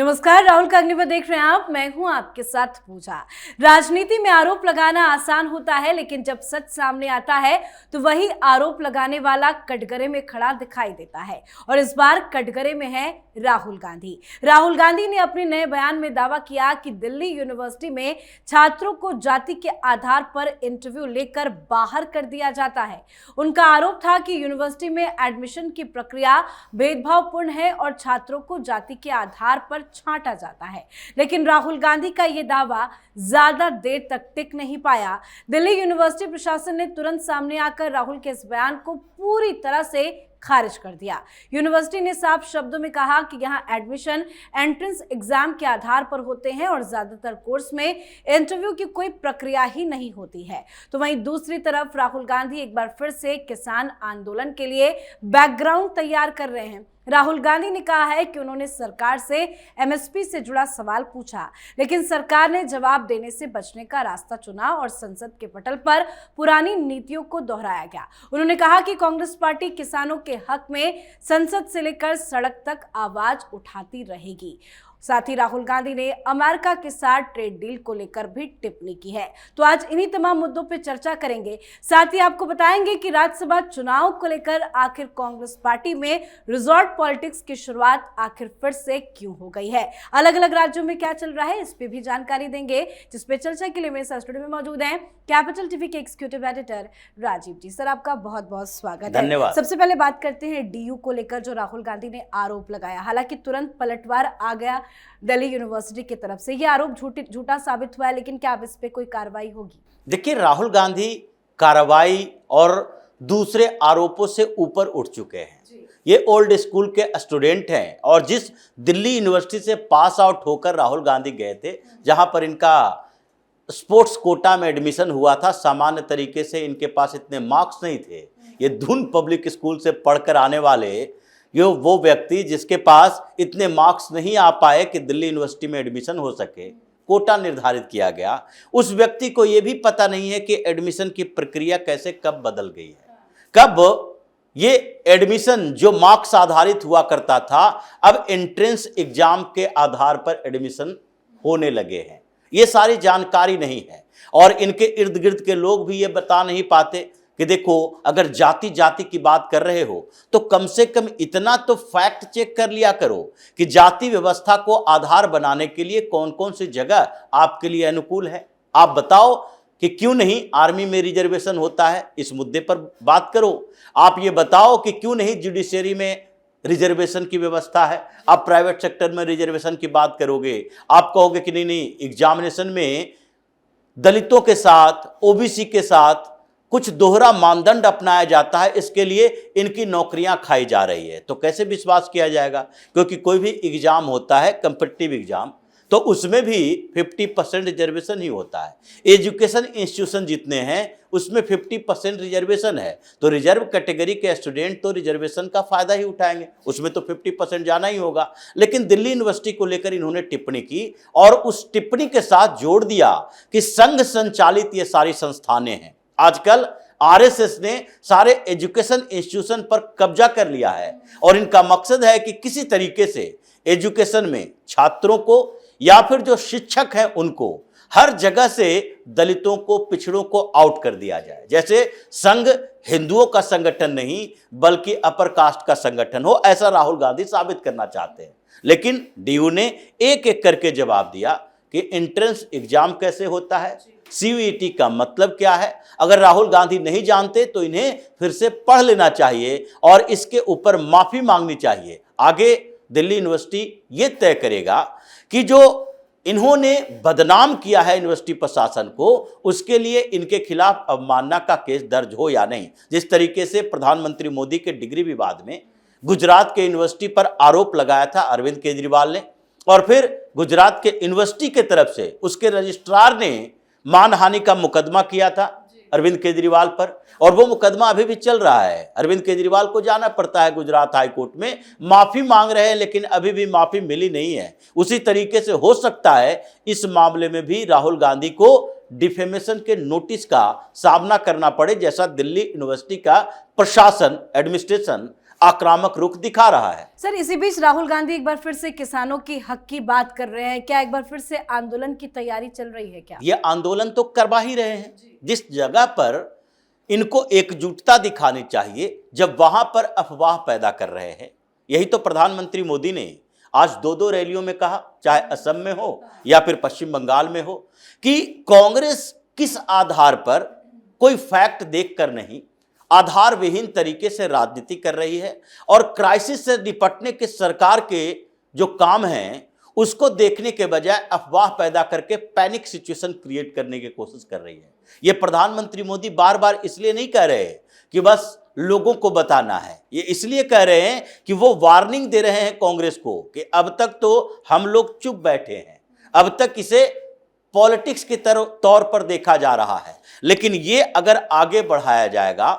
नमस्कार, राहुल का अग्निपथ देख रहे हैं आप। मैं हूं आपके साथ पूजा। राजनीति में आरोप लगाना आसान होता है, लेकिन जब सच सामने आता है तो वही आरोप लगाने वाला कटघरे में खड़ा दिखाई देता है। और इस बार कटघरे में है राहुल गांधी। राहुल गांधी ने अपने नए बयान में दावा किया कि दिल्ली यूनिवर्सिटी में छात्रों को जाति के आधार पर इंटरव्यू लेकर बाहर कर दिया जाता है। उनका आरोप था कि यूनिवर्सिटी में एडमिशन की प्रक्रिया भेदभावपूर्ण है और छात्रों को जाति के आधार पर छांटा जाता है। लेकिन राहुल गांधी का यह दावा ज्यादा देर तक टिक नहीं पाया। दिल्ली यूनिवर्सिटी प्रशासन ने तुरंत सामने आकर राहुल के इस बयान को पूरी तरह से खारिज कर दिया। यूनिवर्सिटी ने साफ शब्दों में कहा कि यहां एडमिशन एंट्रेंस एग्जाम के आधार पर होते हैं और ज्यादातर कोर्स में इंटरव्यू की कोई प्रक्रिया ही नहीं होती है। तो वहीं दूसरी तरफ राहुल गांधी एक बार फिर से किसान आंदोलन के लिए बैकग्राउंड तैयार कर रहे हैं। राहुल गांधी ने कहा है कि उन्होंने सरकार से एमएसपी से जुड़ा सवाल पूछा, लेकिन सरकार ने जवाब देने से बचने का रास्ता चुना और संसद के पटल पर पुरानी नीतियों को दोहराया गया। उन्होंने कहा कि कांग्रेस पार्टी किसानों के हक में संसद से लेकर सड़क तक आवाज उठाती रहेगी। साथ ही राहुल गांधी ने अमेरिका के साथ ट्रेड डील को लेकर भी टिप्पणी की है। तो आज इन्हीं तमाम मुद्दों पर चर्चा करेंगे। साथ ही आपको बताएंगे कि राज्यसभा चुनाव को लेकर आखिर कांग्रेस पार्टी में रिजॉर्ट पॉलिटिक्स की शुरुआत आखिर फिर से क्यों हो गई है, अलग अलग राज्यों में क्या चल रहा है, इस पे भी जानकारी देंगे, जिसपे चर्चा के लिए मेरे साथ स्टूडियो में मौजूद हैं कैपिटल टीवी के एग्जीक्यूटिव एडिटर राजीव जी। सर, आपका बहुत बहुत स्वागत है। सबसे पहले बात करते हैं डीयू को लेकर जो राहुल गांधी ने आरोप लगाया। हालांकि तुरंत पलटवार आ गया दिल्ली यूनिवर्सिटी की तरफ से। यह आरोप झूठा साबित हुआ है, लेकिन क्या अब इस पे कोई कार्रवाई होगी? देखिए, राहुल गांधी कार्रवाई और दूसरे आरोपों से ऊपर उठ चुके हैं। ये ओल्ड स्कूल के स्टूडेंट हैं और जिस दिल्ली यूनिवर्सिटी से पास आउट होकर राहुल गांधी गए थे, जहां पर इनका स्पोर्ट्स कोटा में एडमिशन हुआ था, सामान्य तरीके से इनके पास इतने मार्क्स नहीं थे। ये धुन पब्लिक स्कूल से पढ़कर आने वाले ये वो व्यक्ति जिसके पास इतने मार्क्स नहीं आ पाए कि दिल्ली यूनिवर्सिटी में एडमिशन हो सके, कोटा निर्धारित किया गया, उस व्यक्ति को यह भी पता नहीं है कि एडमिशन की प्रक्रिया कैसे कब बदल गई है। कब ये एडमिशन जो मार्क्स आधारित हुआ करता था, अब एंट्रेंस एग्जाम के आधार पर एडमिशन होने लगे हैं। ये सारी जानकारी नहीं है और इनके इर्द गिर्द के लोग भी ये बता नहीं पाते कि देखो, अगर जाति की बात कर रहे हो तो कम से कम इतना तो फैक्ट चेक कर लिया करो कि जाति व्यवस्था को आधार बनाने के लिए कौन कौन सी जगह आपके लिए अनुकूल है। आप बताओ कि क्यों नहीं आर्मी में रिजर्वेशन होता है, इस मुद्दे पर बात करो। आप ये बताओ कि क्यों नहीं जुडिशरी में रिजर्वेशन की व्यवस्था है। आप प्राइवेट सेक्टर में रिजर्वेशन की बात करोगे, आप कहोगे कि नहीं एग्जामिनेशन में दलितों के साथ, ओबीसी के साथ कुछ दोहरा मानदंड अपनाया जाता है, इसके लिए इनकी नौकरियां खाई जा रही है। तो कैसे विश्वास किया जाएगा? क्योंकि कोई भी एग्जाम होता है, कॉम्पिटिटिव एग्जाम, तो उसमें भी 50% रिजर्वेशन ही होता है। एजुकेशन इंस्टीट्यूशन जितने हैं उसमें 50% रिजर्वेशन है, तो रिजर्व कैटेगरी के स्टूडेंट तो रिजर्वेशन का फायदा ही उठाएंगे, उसमें तो 50% जाना ही होगा। लेकिन दिल्ली यूनिवर्सिटी को लेकर इन्होंने टिप्पणी की और उस टिप्पणी के साथ जोड़ दिया कि संघ संचालित ये सारी संस्थानें हैं। आजकल आरएसएस ने सारे एजुकेशन इंस्टीट्यूशन पर कब्जा कर लिया है और इनका मकसद है कि किसी तरीके से एजुकेशन में छात्रों को या फिर जो शिक्षक हैं उनको हर जगह से दलितों को, पिछड़ों को आउट कर दिया जाए। जैसे संघ हिंदुओं का संगठन नहीं बल्कि अपर कास्ट का संगठन हो, ऐसा राहुल गांधी साबित करना चाहते हैं। लेकिन डीयू ने एक एक करके जवाब दिया कि एंट्रेंस एग्जाम कैसे होता है, सीयूईटी का मतलब क्या है। अगर राहुल गांधी नहीं जानते तो इन्हें फिर से पढ़ लेना चाहिए और इसके ऊपर माफी मांगनी चाहिए। आगे दिल्ली यूनिवर्सिटी ये तय करेगा कि जो इन्होंने बदनाम किया है यूनिवर्सिटी प्रशासन को, उसके लिए इनके खिलाफ अवमानना का केस दर्ज हो या नहीं। जिस तरीके से प्रधानमंत्री मोदी के डिग्री विवाद में गुजरात के यूनिवर्सिटी पर आरोप लगाया था अरविंद केजरीवाल ने, और फिर गुजरात के यूनिवर्सिटी के तरफ से उसके रजिस्ट्रार ने मानहानि का मुकदमा किया था अरविंद केजरीवाल पर, और वो मुकदमा अभी भी चल रहा है। अरविंद केजरीवाल को जाना पड़ता है गुजरात हाई कोर्ट में, माफी मांग रहे हैं, लेकिन अभी भी माफी मिली नहीं है। उसी तरीके से हो सकता है इस मामले में भी राहुल गांधी को डिफेमेशन के नोटिस का सामना करना पड़े, जैसा दिल्ली यूनिवर्सिटी का प्रशासन, एडमिनिस्ट्रेशन आक्रामक रुख दिखा रहा है। सर, इसी बीच राहुल गांधी एक बार फिर से किसानों की हक की बात कर रहे हैं। क्या एक बार फिर से आंदोलन की तैयारी चल रही है क्या? ये आंदोलन तो करवा ही रहे हैं। जिस जगह पर इनको एकजुटता दिखानी चाहिए, जब वहां पर अफवाह पैदा कर रहे हैं। यही तो प्रधानमंत्री मोदी ने आज 2-2 रैलियों में कहा, चाहे असम में हो या फिर पश्चिम बंगाल में हो, कि कांग्रेस किस आधार पर, कोई फैक्ट देखकर नहीं, आधार विहीन तरीके से राजनीति कर रही है और क्राइसिस से निपटने के सरकार के जो काम हैं उसको देखने के बजाय अफवाह पैदा करके पैनिक सिचुएशन क्रिएट करने की कोशिश कर रही है। ये प्रधानमंत्री मोदी बार बार इसलिए नहीं कह रहे कि बस लोगों को बताना है, ये इसलिए कह रहे हैं कि वो वार्निंग दे रहे हैं कांग्रेस को कि अब तक तो हम लोग चुप बैठे हैं, अब तक इसे पॉलिटिक्स के तौर पर देखा जा रहा है, लेकिन ये अगर आगे बढ़ाया जाएगा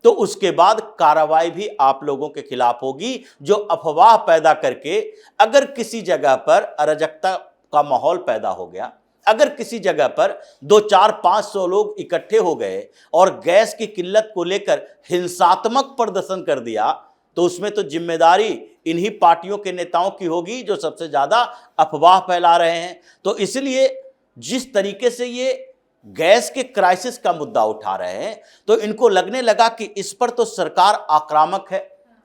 तो उसके बाद कार्रवाई भी आप लोगों के खिलाफ होगी, जो अफवाह पैदा करके अगर किसी जगह पर अराजकता का माहौल पैदा हो गया, अगर किसी जगह पर 200-400-500 लोग इकट्ठे हो गए और गैस की किल्लत को लेकर हिंसात्मक प्रदर्शन कर दिया, तो उसमें तो जिम्मेदारी इन्हीं पार्टियों के नेताओं की होगी जो सबसे ज्यादा अफवाह फैला रहे हैं। तो इसलिए जिस तरीके से ये गैस के क्राइसिस का मुद्दा उठा रहे हैं, तो इनको लगने लगा कि इस पर तो सरकार आक्रामक है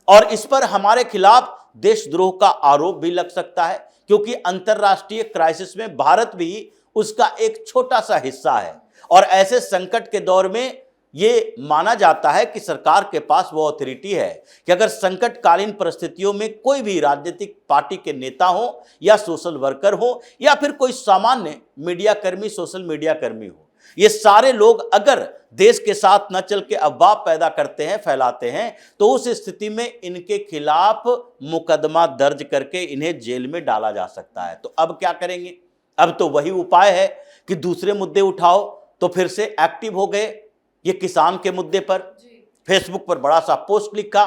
और इस पर हमारे खिलाफ देशद्रोह का आरोप भी लग सकता है, क्योंकि अंतरराष्ट्रीय क्राइसिस में भारत भी उसका एक छोटा सा हिस्सा है। और ऐसे संकट के दौर में ये माना जाता है कि सरकार के पास वो अथॉरिटी है कि अगर संकटकालीन परिस्थितियों में कोई भी राजनीतिक पार्टी के नेता हो या सोशल वर्कर हो या फिर कोई सामान्य मीडिया कर्मी, सोशल मीडिया कर्मी हो, ये सारे लोग अगर देश के साथ न चल के अफवाह पैदा करते हैं, फैलाते हैं, तो उस स्थिति में इनके खिलाफ मुकदमा दर्ज करके इन्हें जेल में डाला जा सकता है। तो अब क्या करेंगे? अब तो वही उपाय है कि दूसरे मुद्दे उठाओ। तो फिर से एक्टिव हो गए ये किसान के मुद्दे पर, फेसबुक पर बड़ा सा पोस्ट लिखा,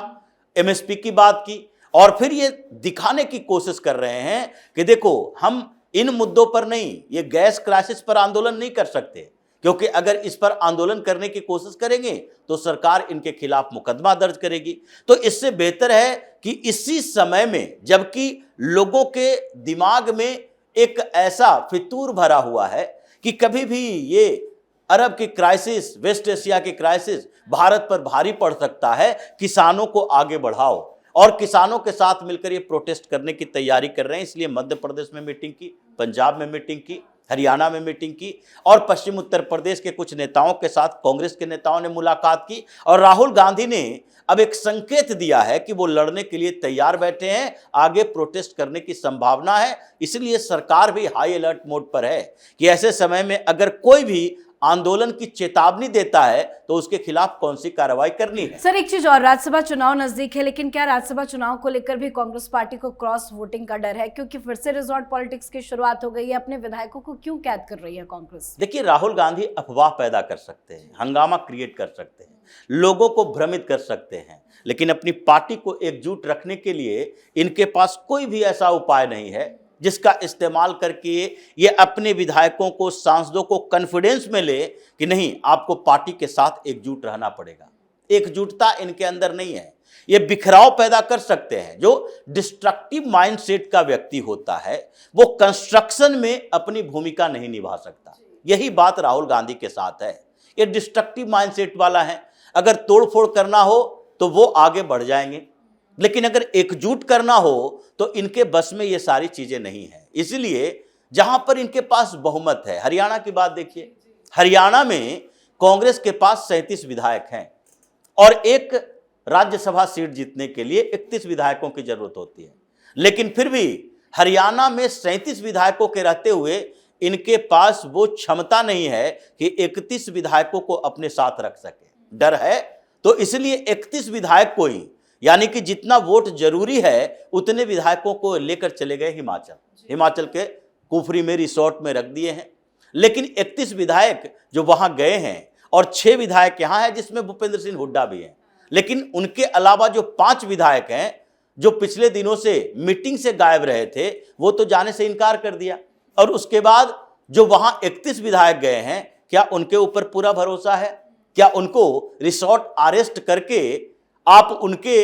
एमएसपी की बात की और फिर ये दिखाने की कोशिश कर रहे हैं कि देखो हम इन मुद्दों पर नहीं, ये गैस क्राइसिस पर आंदोलन नहीं कर सकते, क्योंकि अगर इस पर आंदोलन करने की कोशिश करेंगे तो सरकार इनके खिलाफ मुकदमा दर्ज करेगी। तो इससे बेहतर है कि इसी समय में, जबकि लोगों के दिमाग में एक ऐसा फितूर भरा हुआ है कि कभी भी ये अरब की क्राइसिस, वेस्ट एशिया की क्राइसिस भारत पर भारी पड़ सकता है, किसानों को आगे बढ़ाओ। और किसानों के साथ मिलकर ये प्रोटेस्ट करने की तैयारी कर रहे हैं। इसलिए मध्य प्रदेश में मीटिंग की, पंजाब में मीटिंग की, हरियाणा में मीटिंग की और पश्चिम उत्तर प्रदेश के कुछ नेताओं के साथ कांग्रेस के नेताओं ने मुलाकात की। और राहुल गांधी ने अब एक संकेत दिया है कि वो लड़ने के लिए तैयार बैठे हैं, आगे प्रोटेस्ट करने की संभावना है। इसलिए सरकार भी हाई अलर्ट मोड पर है कि ऐसे समय में अगर कोई भी आंदोलन की चेतावनी देता है तो उसके खिलाफ कौन सी कार्रवाई करनी है। सर, एक चीज और, राज्यसभा चुनाव नजदीक है, लेकिन क्या राज्यसभा चुनाव को लेकर भी कांग्रेस पार्टी को क्रॉस वोटिंग का डर है? क्योंकि फिर से रिजॉर्ट पॉलिटिक्स की शुरुआत हो गई है। अपने विधायकों को क्यों कैद कर रही है कांग्रेस? देखिए, राहुल गांधी अफवाह पैदा कर सकते हैं, हंगामा क्रिएट कर सकते हैं, लोगों को भ्रमित कर सकते हैं, लेकिन अपनी पार्टी को एकजुट रखने के लिए इनके पास कोई भी ऐसा उपाय नहीं है जिसका इस्तेमाल करके ये अपने विधायकों को, सांसदों को कॉन्फिडेंस में ले कि नहीं, आपको पार्टी के साथ एकजुट रहना पड़ेगा। एकजुटता इनके अंदर नहीं है। ये बिखराव पैदा कर सकते हैं। जो डिस्ट्रक्टिव माइंडसेट का व्यक्ति होता है वो कंस्ट्रक्शन में अपनी भूमिका नहीं निभा सकता। यही बात राहुल गांधी के साथ है। ये डिस्ट्रक्टिव माइंडसेट वाला है। अगर तोड़फोड़ करना हो तो वो आगे बढ़ जाएंगे, लेकिन अगर एकजुट करना हो तो इनके बस में ये सारी चीजें नहीं है। इसलिए जहां पर इनके पास बहुमत है, हरियाणा की बात देखिए, हरियाणा में कांग्रेस के पास 37 विधायक हैं और एक राज्यसभा सीट जीतने के लिए 31 विधायकों की जरूरत होती है। लेकिन फिर भी हरियाणा में 37 विधायकों के रहते हुए इनके पास वो क्षमता नहीं है कि 31 विधायकों को अपने साथ रख सके। डर है, तो इसलिए 31 विधायक को ही, यानी कि जितना वोट जरूरी है उतने विधायकों को लेकर चले गए हिमाचल के कुफरी में रिसोर्ट में रख दिए हैं। लेकिन 31 विधायक जो वहां गए हैं और 6 विधायक यहां हैं, जिसमें भूपेंद्र सिंह हुड्डा भी हैं, लेकिन उनके अलावा जो 5 विधायक हैं जो पिछले दिनों से मीटिंग से गायब रहे थे, वो तो जाने से इनकार कर दिया। और उसके बाद जो वहां 31 विधायक गए हैं, क्या उनके ऊपर पूरा भरोसा है? क्या उनको रिसोर्ट अरेस्ट करके आप उनके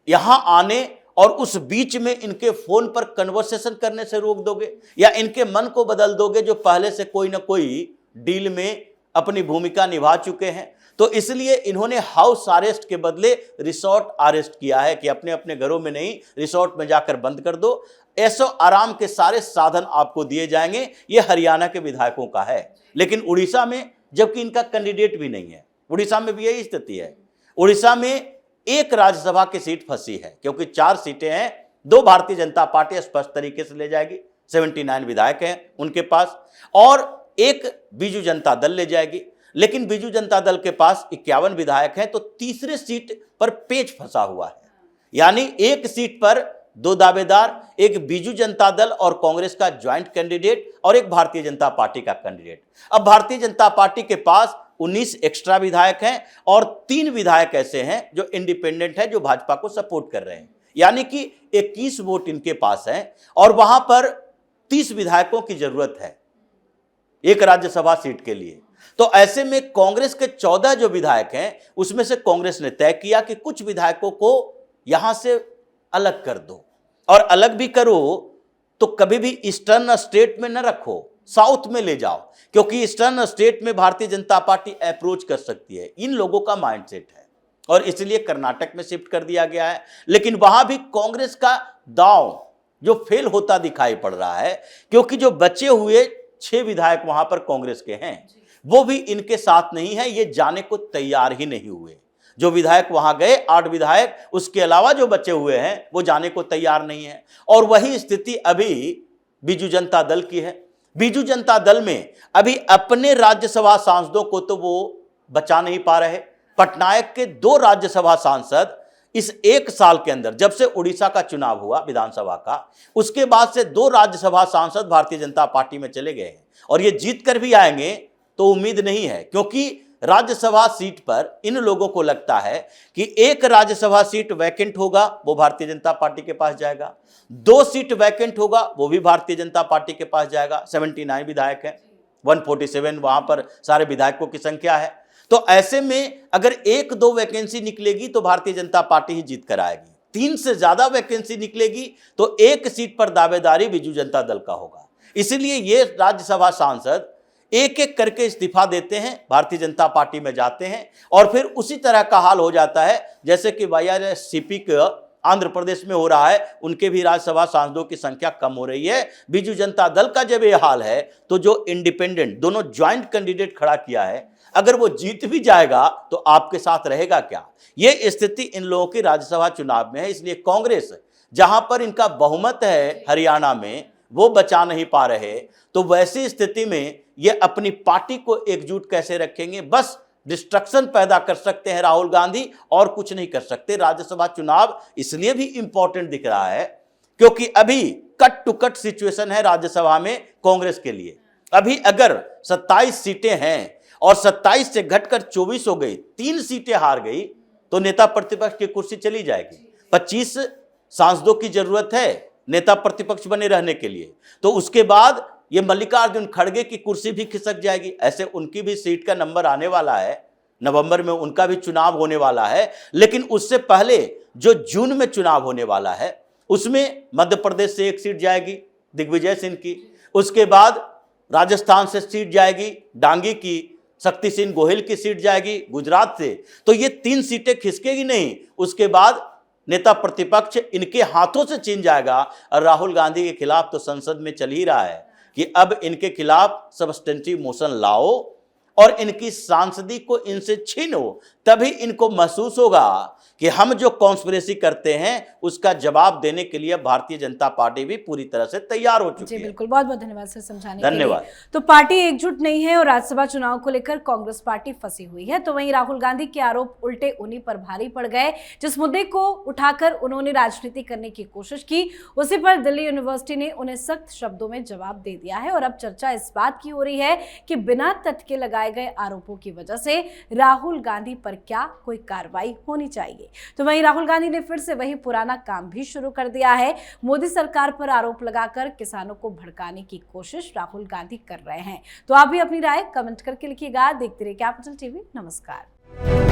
यहां आने और उस बीच में इनके फोन पर कन्वर्सेशन करने से रोक दोगे, या इनके मन को बदल दोगे जो पहले से कोई ना कोई डील में अपनी भूमिका निभा चुके हैं। तो इसलिए इन्होंने हाउस अरेस्ट के बदले रिसोर्ट अरेस्ट किया है कि अपने अपने घरों में नहीं, रिसोर्ट में जाकर बंद कर दो, ऐसो आराम के सारे साधन आपको दिए जाएंगे। ये हरियाणा के विधायकों का है। लेकिन उड़ीसा में, जबकि इनका कैंडिडेट भी नहीं है, उड़ीसा में भी यही स्थिति है। उड़ीसा में एक राज्यसभा की सीट फंसी है क्योंकि 4 सीटें हैं, 2 भारतीय जनता पार्टी स्पष्ट तरीके से ले जाएगी, 79 विधायक हैं उनके पास, और एक बीजू जनता दल ले जाएगी। लेकिन बीजू जनता दल के पास 51 विधायक हैं, तो तीसरे सीट पर पेच फंसा हुआ है। यानी एक सीट पर 2 दावेदार, एक बीजू जनता दल और कांग्रेस का ज्वाइंट कैंडिडेट और एक भारतीय जनता पार्टी का कैंडिडेट। अब भारतीय जनता पार्टी के पास 19 एक्स्ट्रा विधायक हैं और 3 विधायक ऐसे हैं जो इंडिपेंडेंट हैं, जो भाजपा को सपोर्ट कर रहे हैं। यानी कि 21 वोट इनके पास हैं और वहां पर 30 विधायकों की जरूरत है एक राज्यसभा सीट के लिए। तो ऐसे में कांग्रेस के 14 जो विधायक हैं, उसमें से कांग्रेस ने तय किया कि कुछ विधायकों को यहां से अलग कर दो, और अलग भी करो तो कभी भी ईस्टर्न स्टेट में न रखो, साउथ में ले जाओ, क्योंकि ईस्टर्न स्टेट में भारतीय जनता पार्टी अप्रोच कर सकती है। इन लोगों का माइंडसेट है और इसलिए कर्नाटक में शिफ्ट कर दिया गया है। लेकिन वहां भी कांग्रेस का दांव जो फेल होता दिखाई पड़ रहा है, क्योंकि जो बचे हुए 6 विधायक वहां पर कांग्रेस के हैं, वो भी इनके साथ नहीं है, ये जाने को तैयार ही नहीं हुए। जो विधायक वहां गए 8 विधायक, उसके अलावा जो बचे हुए हैं वो जाने को तैयार नहीं है। और वही स्थिति अभी बीजू जनता दल की है। बीजू जनता दल में अभी अपने राज्यसभा सांसदों को तो वो बचा नहीं पा रहे। पटनायक के 2 राज्यसभा सांसद इस 1 साल के अंदर, जब से उड़ीसा का चुनाव हुआ विधानसभा का, उसके बाद से 2 राज्यसभा सांसद भारतीय जनता पार्टी में चले गए हैं और ये जीत कर भी आएंगे तो उम्मीद नहीं है, क्योंकि राज्यसभा सीट पर इन लोगों को लगता है कि एक राज्यसभा सीट वैकेंट होगा वो भारतीय जनता पार्टी के पास जाएगा, 2 सीट वैकेंट होगा वो भी भारतीय जनता पार्टी के पास जाएगा। 79 विधायक हैं, 147 वहां पर सारे विधायकों की संख्या है। तो ऐसे में अगर 1-2 वैकेंसी निकलेगी तो भारतीय जनता पार्टी ही जीत कर आएगी। 3 से ज्यादा वैकेंसी निकलेगी तो 1 सीट पर दावेदारी बीजू जनता दल का होगा। इसलिए ये राज्यसभा सांसद एक एक करके इस्तीफा देते हैं, भारतीय जनता पार्टी में जाते हैं, और फिर उसी तरह का हाल हो जाता है जैसे कि वाईआरसीपी के आंध्र प्रदेश में हो रहा है। उनके भी राज्यसभा सांसदों की संख्या कम हो रही है। बीजू जनता दल का जब ये हाल है तो जो इंडिपेंडेंट दोनों ज्वाइंट कैंडिडेट खड़ा किया है, अगर वो जीत भी जाएगा तो आपके साथ रहेगा क्या? ये स्थिति इन लोगों की राज्यसभा चुनाव में है। इसलिए कांग्रेस, जहां पर इनका बहुमत है हरियाणा में, वो बचा नहीं पा रहे, तो वैसी स्थिति में ये अपनी पार्टी को एकजुट कैसे रखेंगे? बस डिस्ट्रक्शन पैदा कर सकते हैं राहुल गांधी, और कुछ नहीं कर सकते। राज्यसभा चुनाव इसलिए भी इंपॉर्टेंट दिख रहा है क्योंकि अभी कट टू कट सिचुएशन है राज्यसभा में कांग्रेस के लिए। अभी अगर 27 सीटें हैं और 27 से घटकर 24 हो गई, 3 सीटें हार गई, तो नेता प्रतिपक्ष की कुर्सी चली जाएगी। 25 सांसदों की जरूरत है नेता प्रतिपक्ष बने रहने के लिए, तो उसके बाद ये मल्लिकार्जुन खड़गे की कुर्सी भी खिसक जाएगी। ऐसे उनकी भी सीट का नंबर आने वाला है, नवंबर में उनका भी चुनाव होने वाला है। लेकिन उससे पहले जो जून में चुनाव होने वाला है, उसमें मध्य प्रदेश से 1 सीट जाएगी दिग्विजय सिंह की, उसके बाद राजस्थान से सीट जाएगी डांगी की, शक्ति सिंह गोहिल की सीट जाएगी गुजरात से। तो ये 3 सीटें खिसकेगी नहीं, उसके बाद नेता प्रतिपक्ष इनके हाथों से छीन जाएगा। और राहुल गांधी के खिलाफ तो संसद में चल ही रहा है कि अब इनके खिलाफ सब्स्टेंटिव मोशन लाओ और इनकी सांसदी को इनसे छीनो, तभी इनको महसूस होगा कि हम जो कॉन्स्पिरेसी करते हैं उसका जवाब देने के लिए भारतीय जनता पार्टी भी पूरी तरह से तैयार हो चुकी है। बिल्कुल, बहुत बहुत धन्यवाद सर समझाने के लिए। धन्यवाद। तो पार्टी एकजुट नहीं है और राज्यसभा चुनाव को लेकर कांग्रेस पार्टी फंसी हुई है। तो वहीं राहुल गांधी के आरोप उल्टे उन्हीं पर भारी पड़ गए। जिस मुद्दे को उठाकर उन्होंने राजनीति करने की कोशिश की, उसी पर दिल्ली यूनिवर्सिटी ने उन्हें सख्त शब्दों में जवाब दे दिया है। और अब चर्चा इस बात की हो रही है कि बिना तथ्य के लगाए गए आरोपों की वजह से राहुल गांधी पर क्या कोई कार्रवाई होनी चाहिए। तो वहीं राहुल गांधी ने फिर से वही पुराना काम भी शुरू कर दिया है। मोदी सरकार पर आरोप लगाकर किसानों को भड़काने की कोशिश राहुल गांधी कर रहे हैं। तो आप भी अपनी राय कमेंट करके लिखिएगा। देखते रहिए कैपिटल टीवी। नमस्कार।